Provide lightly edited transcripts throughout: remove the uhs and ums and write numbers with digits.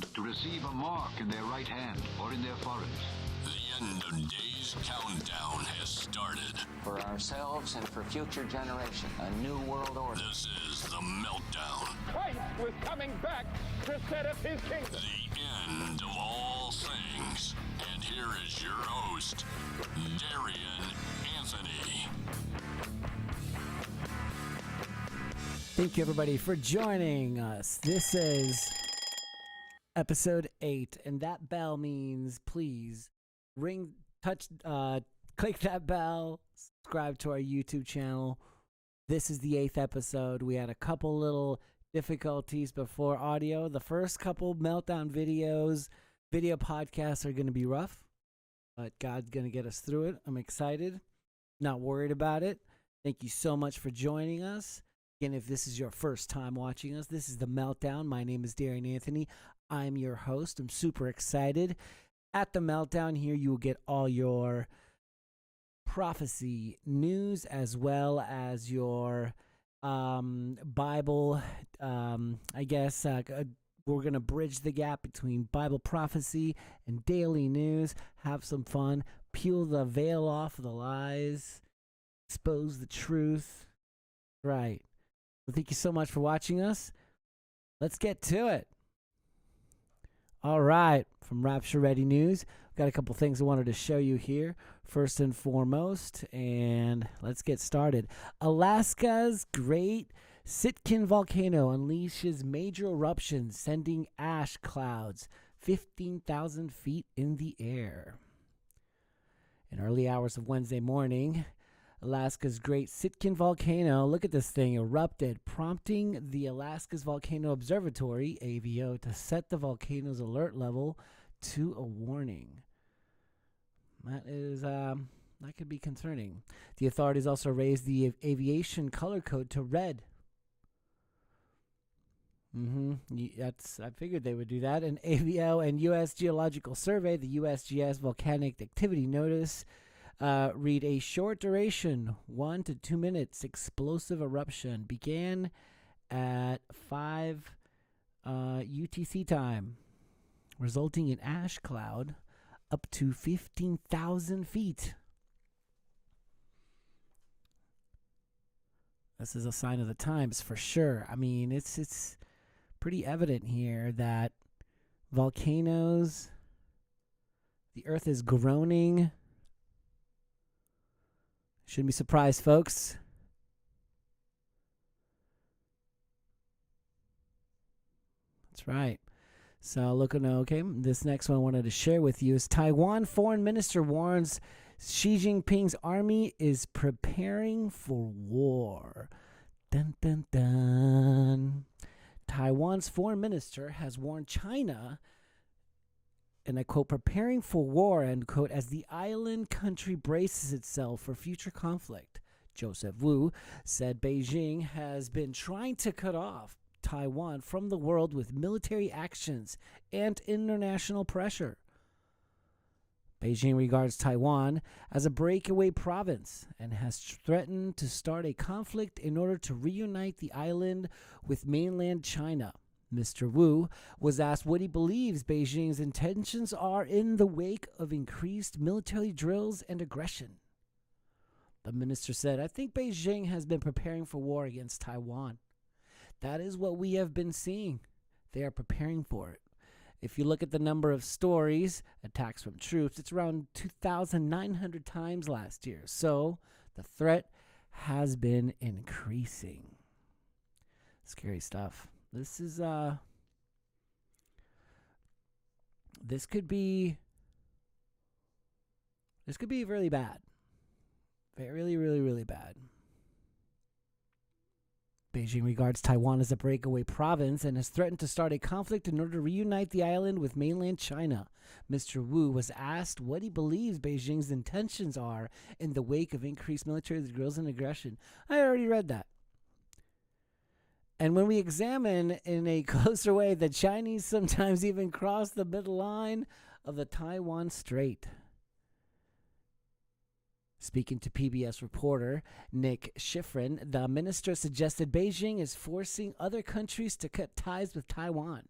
ground to receive a mark in their right hand or in their foreheads. The end of days countdown has started. For ourselves and for future generations, a new world order. This is the Meltdown. Christ was coming back to set up his kingdom. The end of all things. And here is your host, Darien Anthony. Thank you, everybody, for joining us. This is episode 8, and that bell means please click that bell, subscribe to our YouTube channel. This is the 8th episode. We had a couple little difficulties before audio. The first couple Meltdown video podcasts are going to be rough, but God's going to get us through it. I'm excited, not worried about it. Thank you so much for joining us. Again, if this is your first time watching us, this is the Meltdown. My name is Darien Anthony. I'm your host. I'm super excited. At the Meltdown here, you will get all your prophecy news as well as your Bible. I guess we're going to bridge the gap between Bible prophecy and daily news. Have some fun. Peel the veil off of the lies. Expose the truth. Right. Well, thank you so much for watching us. Let's get to it. All right, from Rapture Ready News, I've got a couple things I wanted to show you here, first and foremost, and let's get started. Alaska's Great Sitkin volcano unleashes major eruption, sending ash clouds 15,000 feet in the air. In early hours of Wednesday morning, Alaska's Great Sitkin volcano, look at this thing, erupted, prompting the Alaska's Volcano Observatory, AVO, to set the volcano's alert level to a warning. That could be concerning. The authorities also raised the aviation color code to red. I figured they would do that. An AVO and U.S. Geological Survey, the USGS Volcanic Activity Notice, read a short duration, 1 to 2 minutes, explosive eruption began at 5 UTC time, resulting in ash cloud up to 15,000 feet. This is a sign of the times for sure. I mean, it's pretty evident here that volcanoes, the earth is groaning. Shouldn't be surprised, folks. That's right. So, this next one I wanted to share with you is Taiwan Foreign Minister warns Xi Jinping's army is preparing for war. Dun, dun, dun. Taiwan's foreign minister has warned China, and I quote, preparing for war, end quote, as the island country braces itself for future conflict. Joseph Wu said Beijing has been trying to cut off Taiwan from the world with military actions and international pressure. Beijing regards Taiwan as a breakaway province and has threatened to start a conflict in order to reunite the island with mainland China. Mr. Wu was asked what he believes Beijing's intentions are in the wake of increased military drills and aggression. The minister said, I think Beijing has been preparing for war against Taiwan. That is what we have been seeing. They are preparing for it. If you look at the number of stories, attacks from troops, it's around 2,900 times last year. So the threat has been increasing. Scary stuff. This could be really bad. Really, really, really bad. Beijing regards Taiwan as a breakaway province and has threatened to start a conflict in order to reunite the island with mainland China. Mr. Wu was asked what he believes Beijing's intentions are in the wake of increased military drills and aggression. I already read that. And when we examine in a closer way, the Chinese sometimes even cross the middle line of the Taiwan Strait. Speaking to PBS reporter Nick Schifrin, the minister suggested Beijing is forcing other countries to cut ties with Taiwan.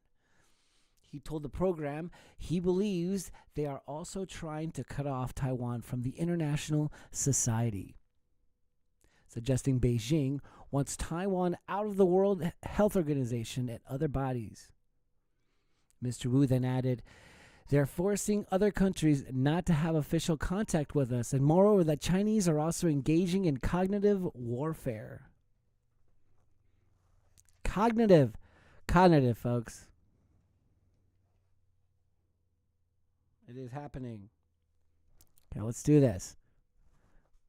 he told the program he believes they are also trying to cut off Taiwan from the international society, suggesting Beijing wants Taiwan out of the World Health Organization and other bodies. Mr. Wu then added, they're forcing other countries not to have official contact with us, and moreover, that Chinese are also engaging in cognitive warfare. Cognitive, folks. It is happening. Okay, let's do this.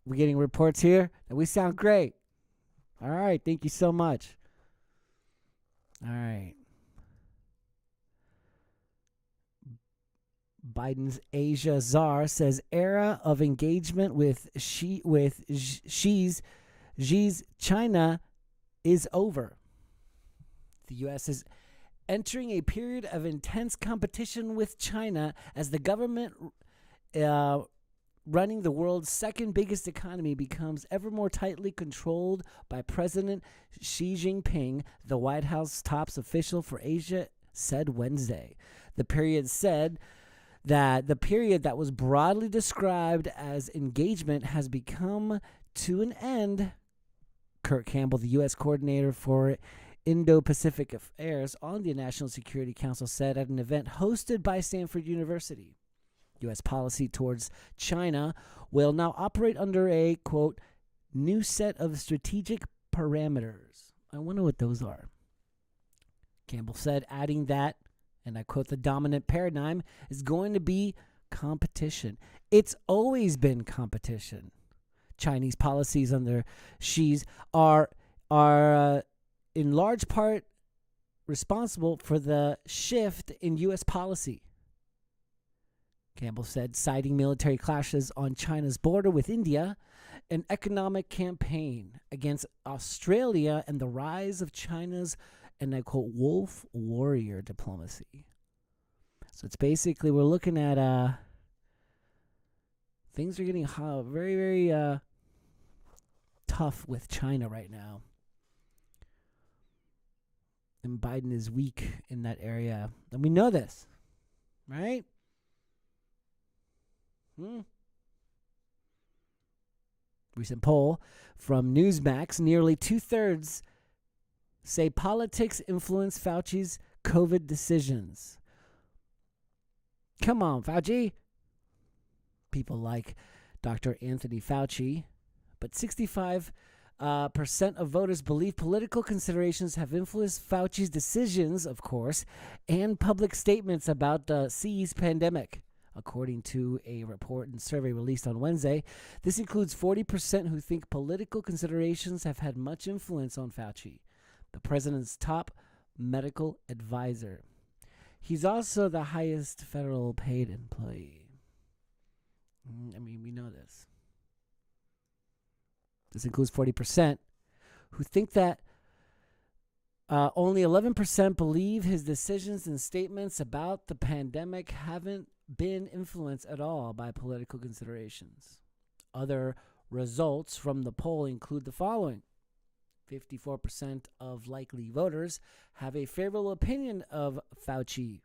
We're getting reports here that we sound great. All right, thank you so much. All right. Biden's Asia czar says era of engagement with Xi's China is over. The U.S. is entering a period of intense competition with China as the government running the world's second biggest economy becomes ever more tightly controlled by President Xi Jinping, the White House top official for Asia said Wednesday. The period that was broadly described as engagement has become to an end. Kurt Campbell, the U.S. coordinator for Indo-Pacific Affairs on the National Security Council, said at an event hosted by Stanford University. U.S. policy towards China will now operate under a, quote, new set of strategic parameters. I wonder what those are. Campbell said, adding that, and I quote, the dominant paradigm is going to be competition. It's always been competition. Chinese policies under Xi's are in large part responsible for the shift in U.S. policy. Campbell said, citing military clashes on China's border with India, an economic campaign against Australia, and the rise of China's, and I quote, wolf warrior diplomacy. So it's basically, we're looking at things are getting very, very tough with China right now. And Biden is weak in that area. And we know this, right? Recent poll from Newsmax, nearly 2/3 say politics influence Fauci's COVID decisions. Come on, Fauci. People like Dr. Anthony Fauci, but 65% of voters believe political considerations have influenced Fauci's decisions, of course, and public statements about the C's pandemic. According to a report and survey released on Wednesday, this includes 40% who think political considerations have had much influence on Fauci, the president's top medical advisor. He's also the highest federal paid employee. I mean, we know this. This includes 40% who think that only 11% believe his decisions and statements about the pandemic haven't been influenced at all by political considerations. Other results from the poll include the following. 54% of likely voters have a favorable opinion of Fauci,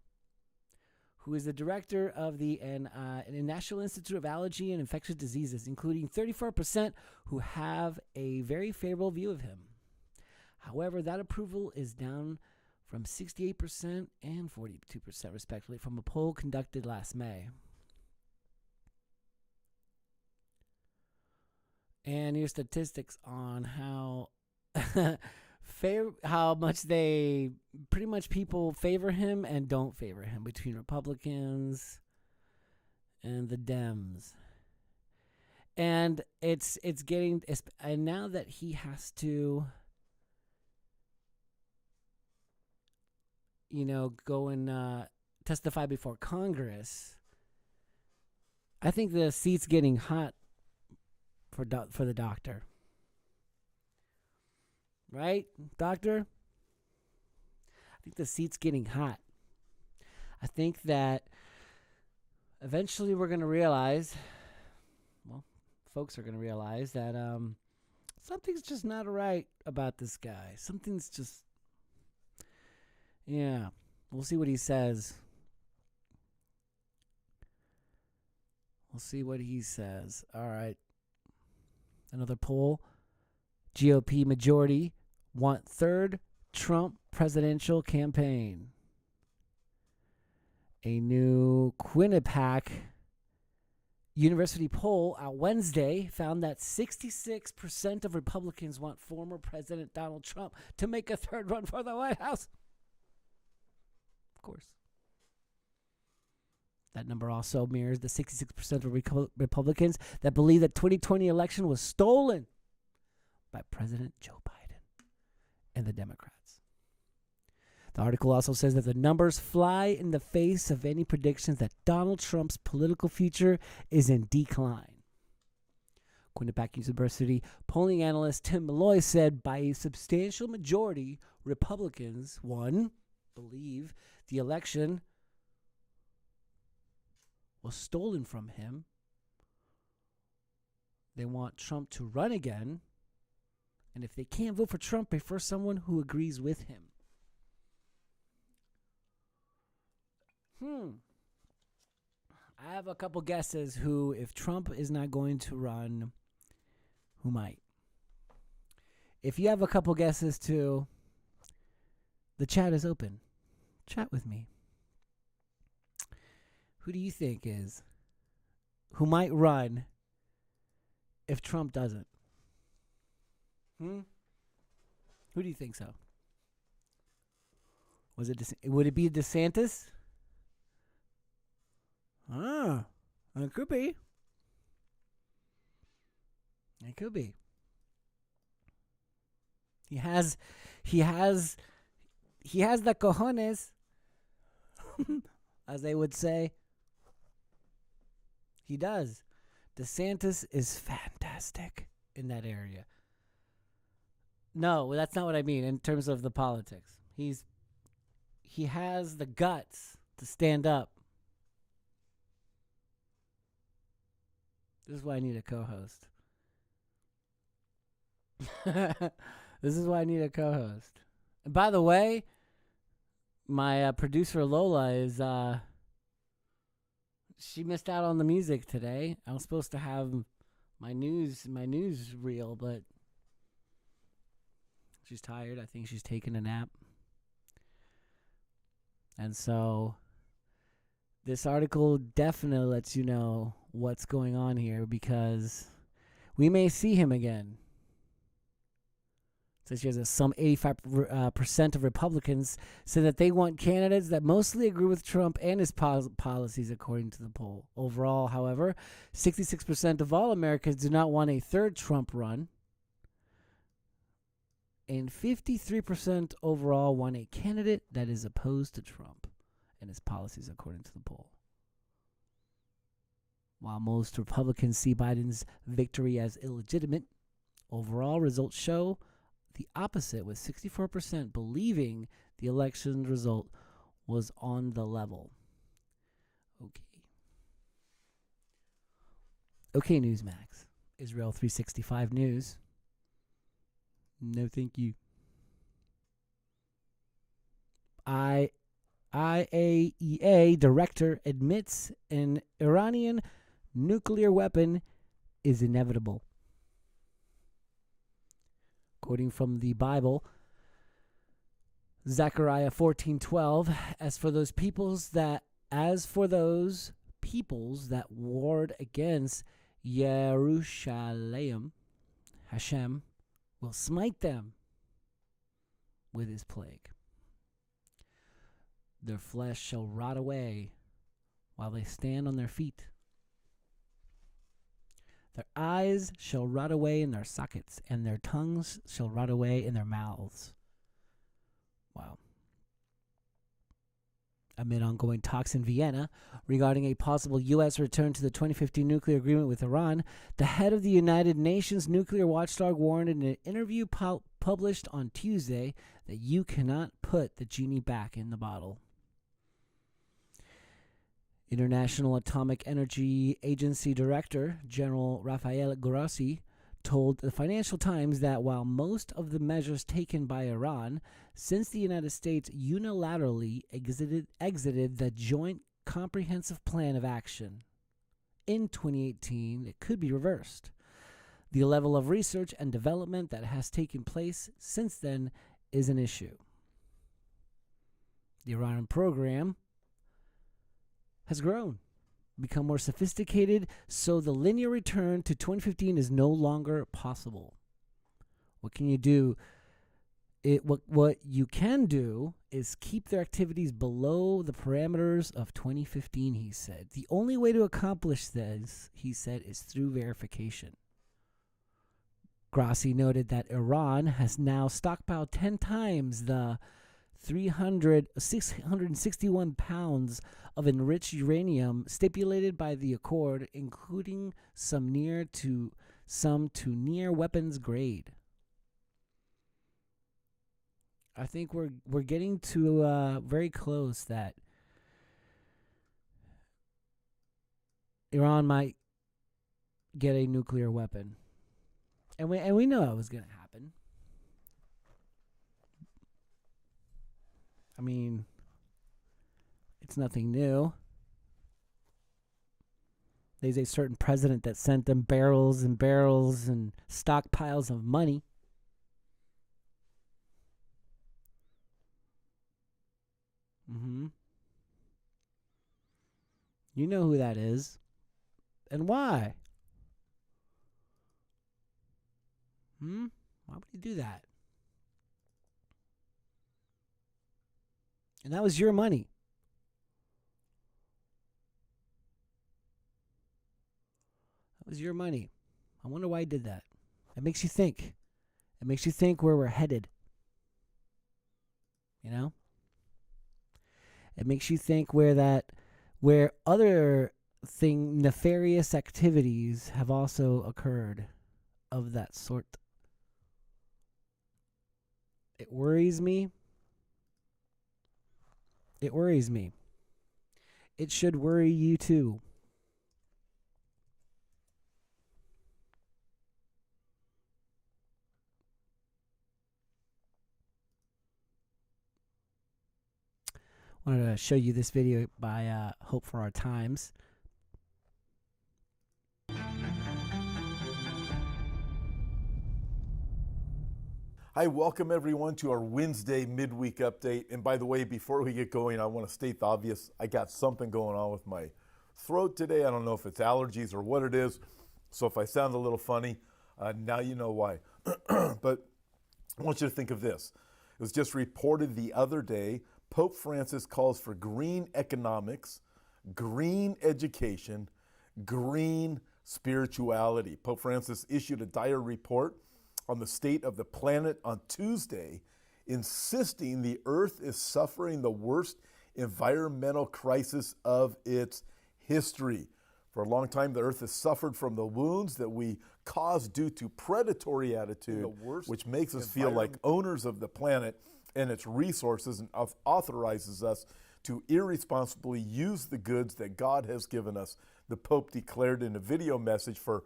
who is the director of the National Institute of Allergy and Infectious Diseases, including 34% who have a very favorable view of him. However, that approval is down from 68% and 42%, respectively, from a poll conducted last May. And here's statistics on how how much they pretty much people favor him and don't favor him between Republicans and the Dems. And it's getting, and now that he has to, go and testify before Congress, I think the seat's getting hot for the doctor. Right, doctor? I think the seat's getting hot. I think that eventually we're going to realize, folks are going to realize that something's just not right about this guy. Something's just, we'll see what he says We'll see what he says. All right. Another poll. GOP majority want third Trump presidential campaign. A new Quinnipiac University poll out Wednesday found that 66% of Republicans want former President Donald Trump to make a third run for the White House. Of course. That number also mirrors the 66% of Republicans that believe that 2020 election was stolen by President Joe Biden and the Democrats. The article also says that the numbers fly in the face of any predictions that Donald Trump's political future is in decline. Quinnipiac University polling analyst Tim Malloy said by a substantial majority, Republicans, one, believe the election was stolen from him. They want Trump to run again. And if they can't vote for Trump, prefer someone who agrees with him. I have a couple guesses who, if Trump is not going to run, who might. If you have a couple guesses too, the chat is open. Chat with me. Who do you think is who might run if Trump doesn't? Who do you think so? Would it be DeSantis? It could be. It could be. He has the cojones, as they would say. He does. DeSantis is fantastic in that area. No, that's not what I mean in terms of the politics. He has the guts to stand up. This is why I need a co-host. This is why I need a co-host. And by the way, my producer Lola is she missed out on the music today. I was supposed to have my news reel, but she's tired. I think she's taking a nap. And so this article definitely lets you know what's going on here, because we may see him again. It says here that some 85% of Republicans say that they want candidates that mostly agree with Trump and his policies, according to the poll. Overall, however, 66% of all Americans do not want a third Trump run, and 53% overall want a candidate that is opposed to Trump and his policies, according to the poll. While most Republicans see Biden's victory as illegitimate, overall results show the opposite, with 64% believing the election result was on the level. Okay, Newsmax. Israel 365 News. No, thank you. IAEA director admits an Iranian nuclear weapon is inevitable. Quoting from the Bible, Zechariah 14:12, as for those peoples that warred against Yerushalayim, Hashem will smite them with his plague. Their flesh shall rot away while they stand on their feet. Their eyes shall rot away in their sockets, and their tongues shall rot away in their mouths. Wow. Amid ongoing talks in Vienna regarding a possible U.S. return to the 2015 nuclear agreement with Iran, the head of the United Nations nuclear watchdog warned in an interview published on Tuesday that you cannot put the genie back in the bottle. International Atomic Energy Agency Director General Rafael Grossi told the Financial Times that while most of the measures taken by Iran since the United States unilaterally exited the Joint Comprehensive Plan of Action, in 2018, it could be reversed. The level of research and development that has taken place since then is an issue. The Iranian program has grown, become more sophisticated, so the linear return to 2015 is no longer possible. What can you do? What you can do is keep their activities below the parameters of 2015, he said. The only way to accomplish this, he said, is through verification. Grassi noted that Iran has now stockpiled 10 times the 661 pounds of enriched uranium stipulated by the accord, including some to near weapons grade. I think we're getting to very close that Iran might get a nuclear weapon, and we know it was going to happen. I mean, it's nothing new. There's a certain president that sent them barrels and barrels and stockpiles of money. You know who that is. And why? Why would he do that? And that was your money. That was your money. I wonder why he did that. It makes you think. It makes you think where we're headed. You know? It makes you think where other nefarious activities have also occurred of that sort. It worries me. It worries me. It should worry you too. I wanted to show you this video by Hope for Our Times. Hi, welcome everyone to our Wednesday midweek update. And by the way, before we get going, I want to state the obvious. I got something going on with my throat today. I don't know if it's allergies or what it is. So if I sound a little funny, now you know why. But I want you to think of this. It was just reported the other day, Pope Francis calls for green economics, green education, green spirituality. Pope Francis issued a dire report on the state of the planet on Tuesday, insisting the Earth is suffering the worst environmental crisis of its history. For a long time, the Earth has suffered from the wounds that we cause due to predatory attitude, which makes us feel like owners of the planet and its resources and authorizes us to irresponsibly use the goods that God has given us. The Pope declared in a video message for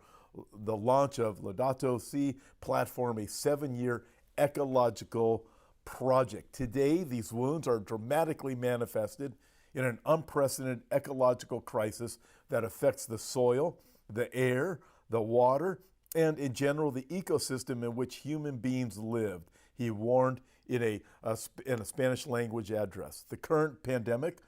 the launch of Laudato Si platform, a 7-year ecological project. Today, these wounds are dramatically manifested in an unprecedented ecological crisis that affects the soil, the air, the water, and in general, the ecosystem in which human beings lived. He warned in a Spanish language address. The current pandemic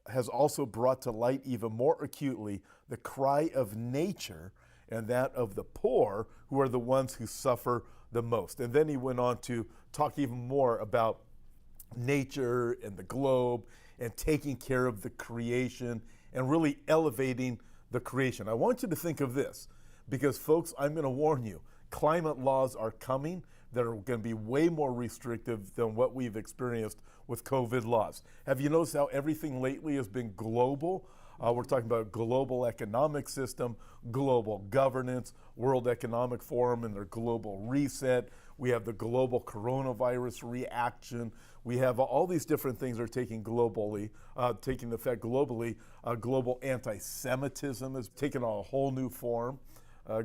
has also brought to light even more acutely the cry of nature and that of the poor, who are the ones who suffer the most. And then he went on to talk even more about nature and the globe and taking care of the creation and really elevating the creation. I want you to think of this because, folks, I'm going to warn you, climate laws are coming that are going to be way more restrictive than what we've experienced with COVID laws. Have you noticed how everything lately has been global? We're talking about global economic system, global governance, World Economic Forum and their global reset. We have the global coronavirus reaction. We have all these different things that are taking effect globally. Global anti-Semitism has taken on a whole new form,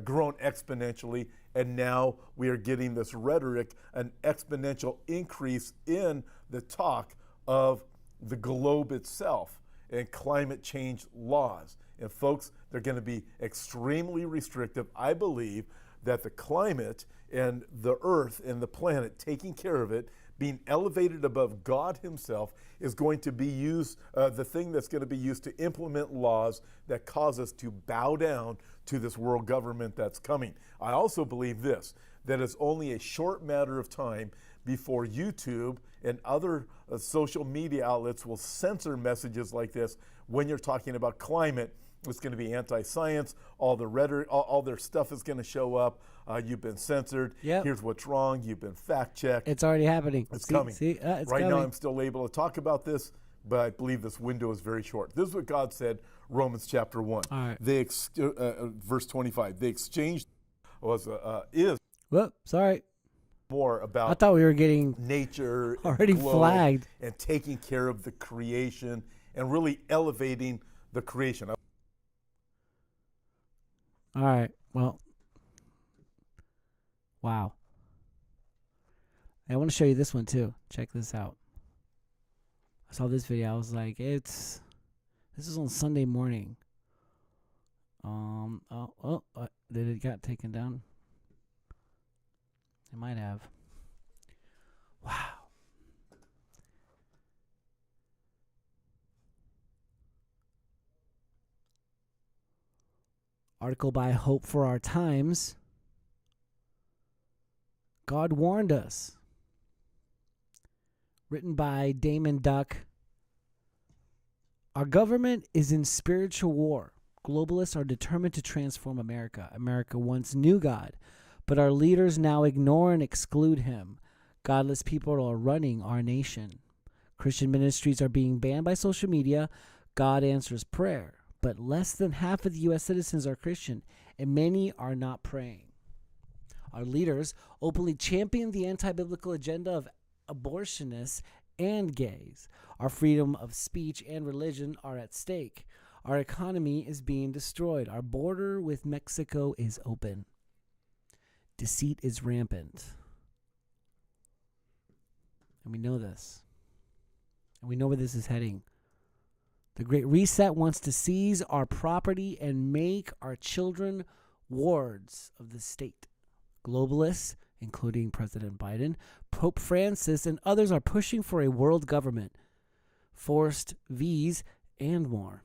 grown exponentially, and now we are getting this rhetoric, an exponential increase in the talk of the globe itself. and climate change laws. And folks, they're going to be extremely restrictive. I believe that the climate and the earth and the planet, taking care of it, being elevated above God himself, is going to be used, the thing that's going to be used to implement laws that cause us to bow down to this world government that's coming. I also believe this, that it's only a short matter of time before YouTube and other social media outlets will censor messages like this when you're talking about climate. It's going to be anti-science. All the rhetoric, all their stuff is going to show up. You've been censored. Yep. Here's what's wrong. You've been fact-checked. It's already happening. It's coming. It's right coming. now, I'm still able to talk about this, but I believe this window is very short. This is what God said, Romans chapter 1. All right. Verse 25. The exchange is Whoop, sorry. more about I thought we were getting nature already and globe flagged. and taking care of the creation and really elevating the creation. All right. Well, wow. I want to show you this one too. Check this out. I saw this video. I was like, this is on Sunday morning. Did it got taken down? It might have. Wow. Article by Hope for Our Times. God warned us. Written by Damon Duck. Our government is in spiritual war. Globalists are determined to transform America. America once knew God, but our leaders now ignore and exclude him. Godless people are running our nation. Christian ministries are being banned by social media. God answers prayer, but less than half of the U.S. citizens are Christian, and many are not praying. Our leaders openly champion the anti-biblical agenda of abortionists and gays. Our freedom of speech and religion are at stake. Our economy is being destroyed. Our border with Mexico is open. Deceit is rampant. And we know this. And we know where this is heading. The Great Reset wants to seize our property and make our children wards of the state. Globalists, including President Biden, Pope Francis, and others are pushing for a world government, forced visas, and more.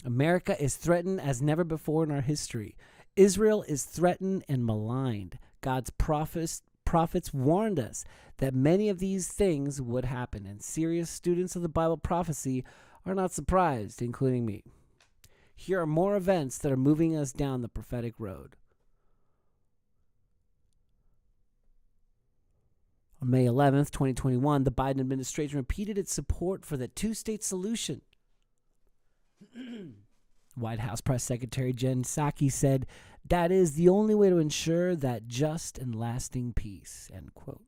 America is threatened as never before in our history. Israel is threatened and maligned. God's prophets warned us that many of these things would happen, and serious students of the Bible prophecy are not surprised, including me. Here are more events that are moving us down the prophetic road. On May 11th, 2021, the Biden administration repeated its support for the two-state solution. White House Press Secretary Jen Psaki said, "That is the only way to ensure that just and lasting peace," end quote.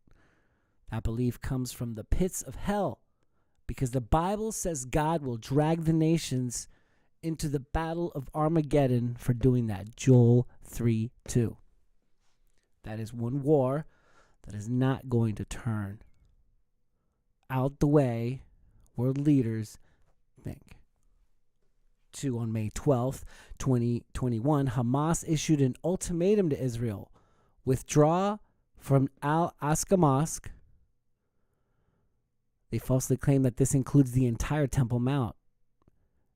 That belief comes from the pits of hell, because the Bible says God will drag the nations into the battle of Armageddon for doing that. Joel 3:2. That is one war that is not going to turn out the way world leaders think. On May 12th, 2021, Hamas issued an ultimatum to Israel: withdraw from Al-Aqsa Mosque. They falsely claim that this includes the entire Temple Mount.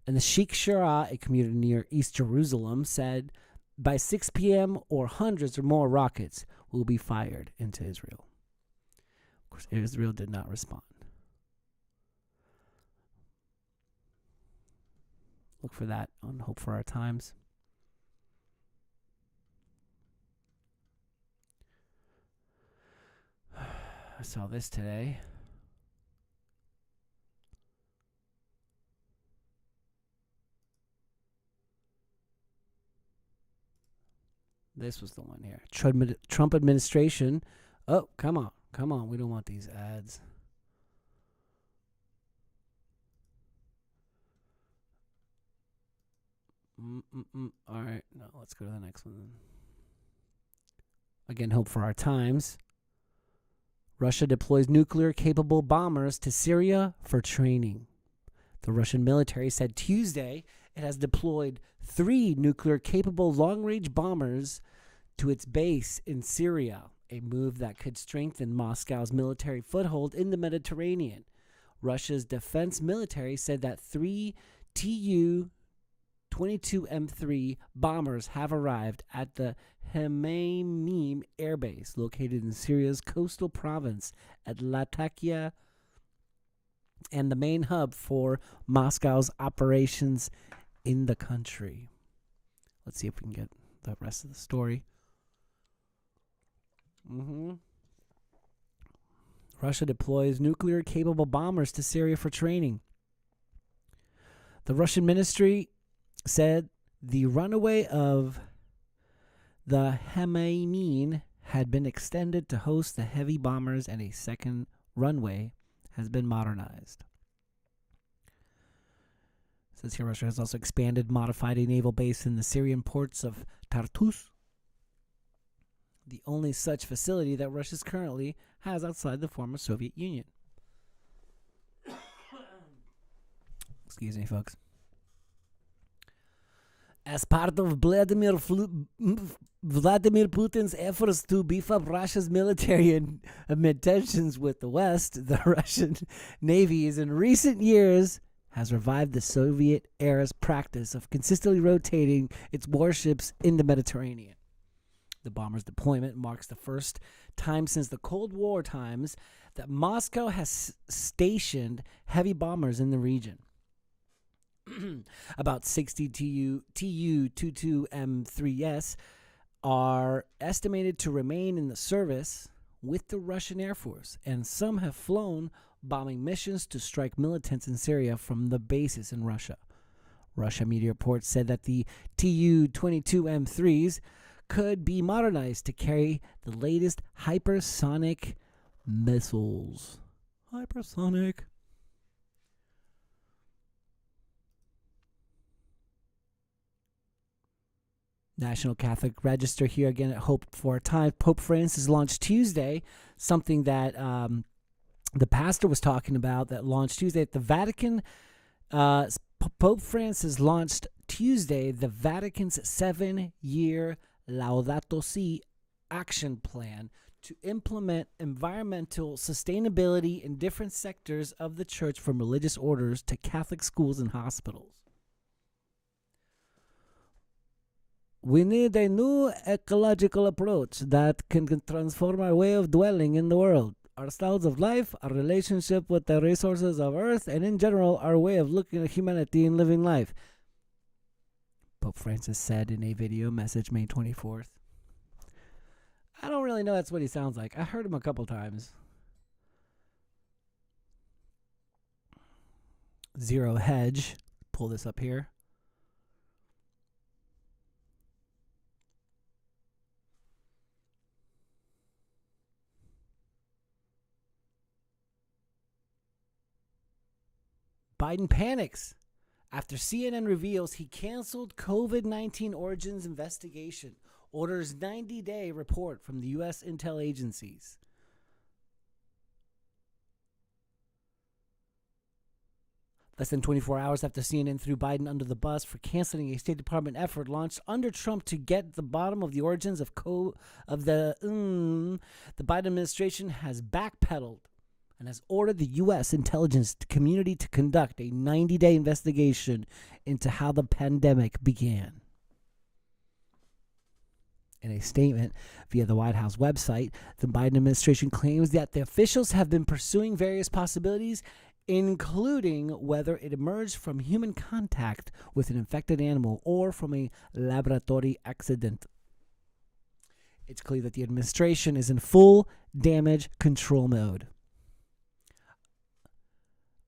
And the Sheikh Jarrah, a community near East Jerusalem, said by 6 p.m. or hundreds or more rockets will be fired into Israel. Of course, Israel did not respond. Look for that on Hope for Our Times. I saw this today. This was the one here. Trump administration. Oh, come on. Come on. We don't want these ads. All right. No, let's go to the next one. Again, Hope for Our Times. Russia deploys nuclear-capable bombers to Syria for training. The Russian military said Tuesday it has deployed 3 nuclear-capable long-range bombers to its base in Syria, a move that could strengthen Moscow's military foothold in the Mediterranean. Russia's defense military said that 3 Tu-22M3 bombers have arrived at the Hmeimim Air Base, located in Syria's coastal province at Latakia, and the main hub for Moscow's operations in the country. Let's see if we can get the rest of the story. Russia deploys nuclear-capable bombers to Syria for training. The Russian ministry said the runway of the Hmeimim had been extended to host the heavy bombers, and a second runway has been modernized. It says here Russia has also expanded, modified a naval base in the Syrian ports of Tartus, the only such facility that Russia currently has outside the former Soviet Union. Excuse me, folks. As part of Vladimir Putin's efforts to beef up Russia's military and amid tensions with the West, the Russian Navy in recent years has revived the Soviet-era's practice of consistently rotating its warships in the Mediterranean. The bomber's deployment marks the first time since the Cold War times that Moscow has stationed heavy bombers in the region. About 60 Tu-22M3s are estimated to remain in the service with the Russian Air Force, and some have flown bombing missions to strike militants in Syria from the bases in Russia. Russia media reports said that the Tu-22M3s could be modernized to carry the latest hypersonic missiles. Hypersonic. National Catholic Register here again at Hope for a Time. Pope Francis launched Tuesday, something that the pastor was talking about that launched Tuesday at the Vatican. Pope Francis launched Tuesday the Vatican's 7-year Laudato Si action plan to implement environmental sustainability in different sectors of the church, from religious orders to Catholic schools and hospitals. We need a new ecological approach that can transform our way of dwelling in the world, our styles of life, our relationship with the resources of Earth, and in general, our way of looking at humanity and living life, Pope Francis said in a video message May 24th. I don't really know that's what he sounds like. I heard him a couple times. Zero Hedge. Pull this up here. Biden panics after CNN reveals he canceled COVID-19 origins investigation, orders 90-day report from the U.S. intel agencies. Less than 24 hours after CNN threw Biden under the bus for canceling a State Department effort launched under Trump to get to the bottom of the origins of the Biden administration has backpedaled and has ordered the U.S. intelligence community to conduct a 90-day investigation into how the pandemic began. In a statement via the White House website, the Biden administration claims that the officials have been pursuing various possibilities, including whether it emerged from human contact with an infected animal or from a laboratory accident. It's clear that the administration is in full damage control mode.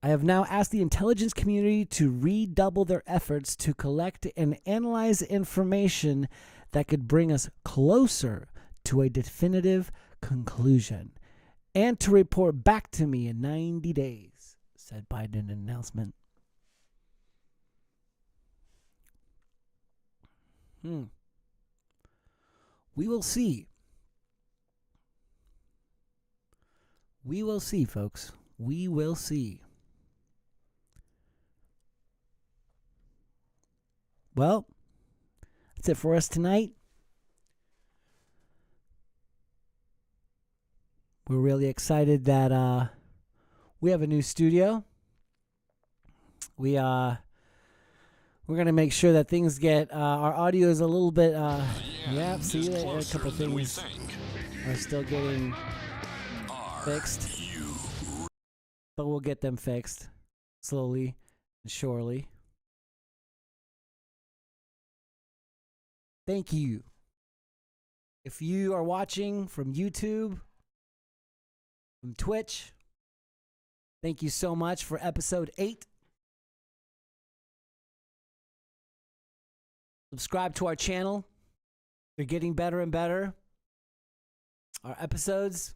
I have now asked the intelligence community to redouble their efforts to collect and analyze information that could bring us closer to a definitive conclusion, and to report back to me in 90 days, said Biden in an announcement. We will see. We will see, folks. We will see. Well, that's it for us tonight. We're really excited that we have a new studio. We're gonna make sure that things get our audio is a little bit see a couple things are still getting fixed, but we'll get them fixed slowly and surely. Thank you. If you are watching from YouTube, from Twitch, thank you so much for episode 8. Subscribe to our channel. They're getting better and better. Our episodes.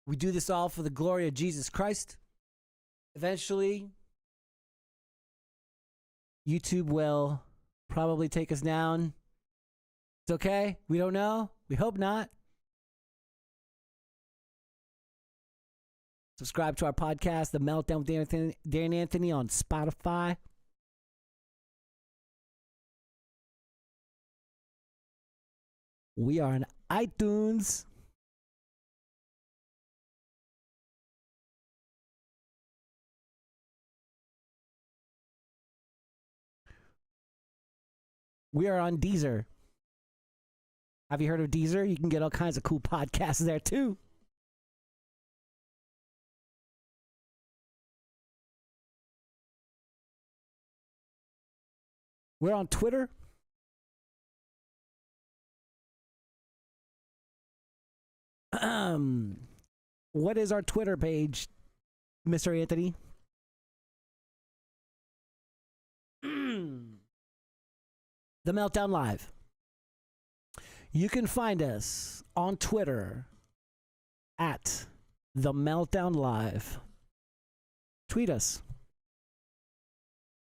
We do this all for the glory of Jesus Christ. Eventually, YouTube will probably take us down. It's okay. We don't know. We hope not. Subscribe to our podcast, The Meltdown with Darien Anthony on Spotify. We are on iTunes. We are on Deezer. Have you heard of Deezer? You can get all kinds of cool podcasts there too. We're on Twitter. What is our Twitter page, Mr. Anthony? The Meltdown Live. You can find us on Twitter at The Meltdown Live. Tweet us.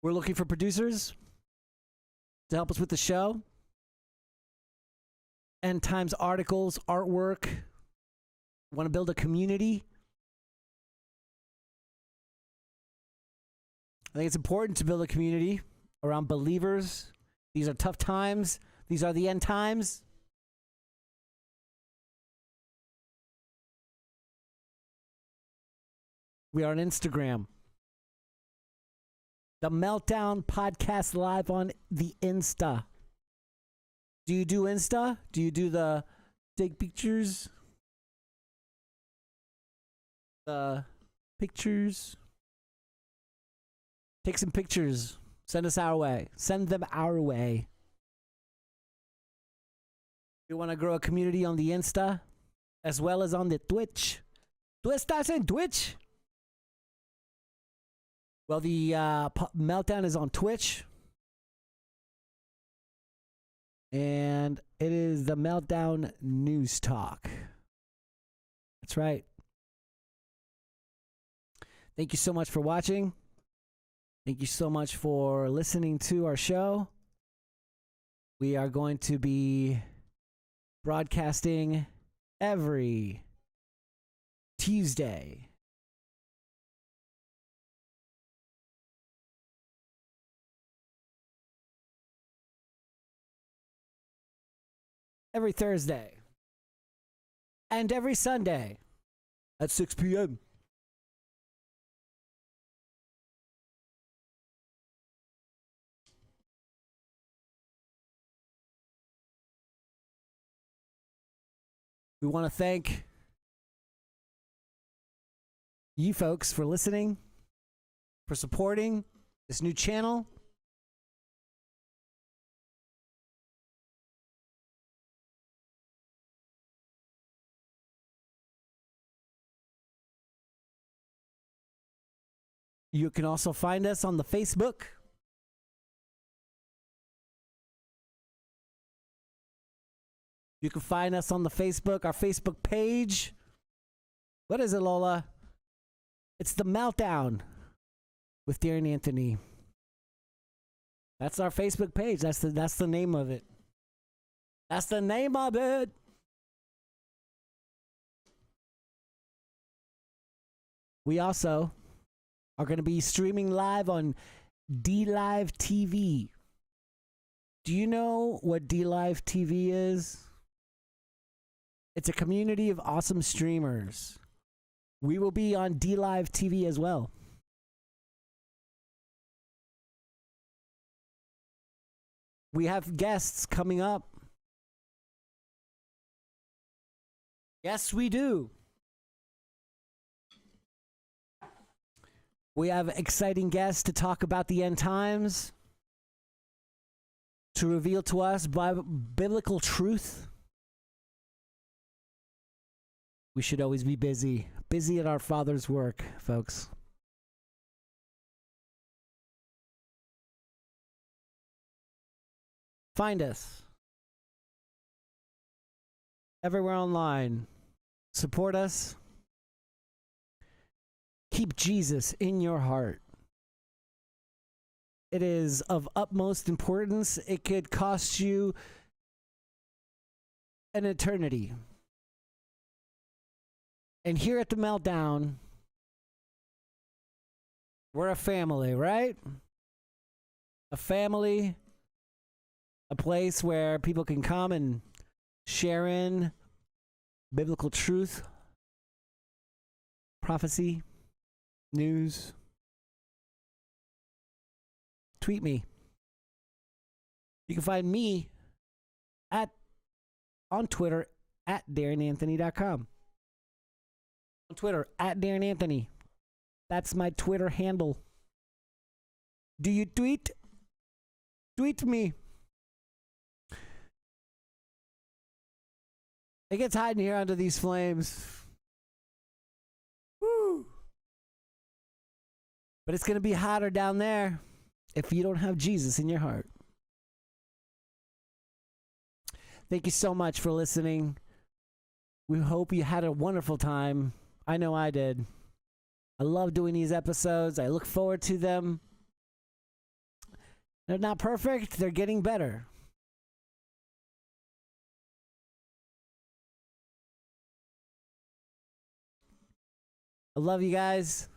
We're looking for producers to help us with the show. End Times articles, artwork. Want to build a community? I think it's important to build a community around believers. These are tough times. These are the end times. We are on Instagram. The Meltdown Podcast Live on the Insta. Do you do Insta? Do you do the take pictures? Pictures? Take some pictures. Send us our way. Send them our way. We want to grow a community on the Insta as well as on the Twitch. ¿Tú estás en Twitch? Well, the Meltdown is on Twitch. And it is the Meltdown News Talk. That's right. Thank you so much for watching. Thank you so much for listening to our show. We are going to be broadcasting every Tuesday. Every Thursday. And every Sunday at 6 p.m. We want to thank you folks for listening, for supporting this new channel. You can also find us on the Facebook. You can find us on the Facebook, our Facebook page. What is it, Lola? It's the Meltdown with Darien Anthony. That's our Facebook page. That's the name of it. That's the name of it. We also are going to be streaming live on D Live TV. Do you know what DLive TV is? It's a community of awesome streamers. We will be on DLive TV as well. We have guests coming up. Yes, we do. We have exciting guests to talk about the end times, to reveal to us biblical truth. We should always be busy at our Father's work, folks. Find us everywhere online. Support us. Keep Jesus in your heart. It is of utmost importance. It could cost you an eternity. And here at the Meltdown, we're a family, right? A family, a place where people can come and share in biblical truth, prophecy, news. Tweet me. You can find me on Twitter at DarienAnthony.com. On Twitter at DarienAnthony. That's my Twitter handle. Do you tweet? Tweet me. It gets hot in here under these flames. Woo! But it's going to be hotter down there if you don't have Jesus in your heart. Thank you so much for listening. We hope you had a wonderful time. I know I did. I love doing these episodes. I look forward to them. They're not perfect. They're getting better. I love you guys.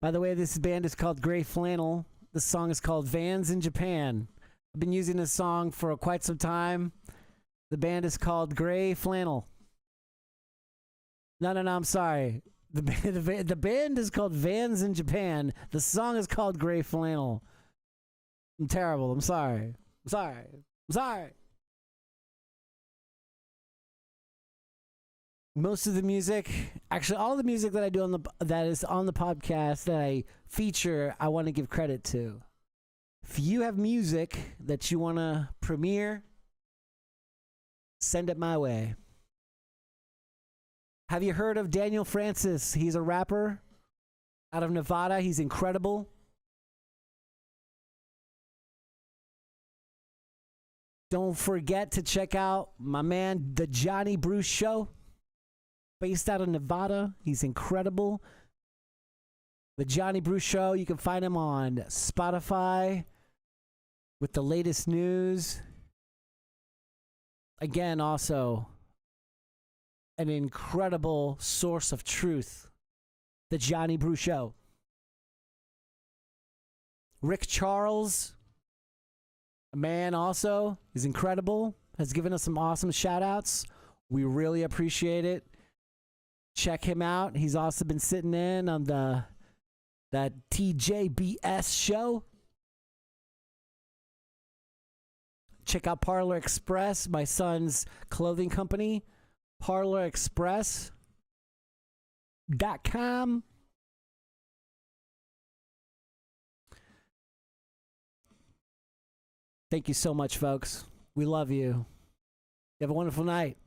By the way, this band is called Gray Flannel. The song is called Vans in Japan. I've been using this song for quite some time. The band is called Gray Flannel. No, I'm sorry. The band is called Vans in Japan. The song is called Gray Flannel. I'm terrible. I'm sorry. Most of the music, actually all the music that I do that is on the podcast that I feature, I want to give credit to. If you have music that you want to premiere, send it my way. Have you heard of Daniel Francis? He's a rapper out of Nevada. He's incredible. Don't forget to check out my man, The Johnny Bruce Show, based out of Nevada. He's incredible. The Johnny Bruce Show, you can find him on Spotify with the latest news. Again, also an incredible source of truth. The Johnny Bruce Show. Rick Charles, a man also, is incredible. Has given us some awesome shout outs. We really appreciate it. Check him out. He's also been sitting in on that TJBS show. Check out Parlor Express, my son's clothing company. ParlorExpress.com. Thank you so much, folks. We love you. You have a wonderful night.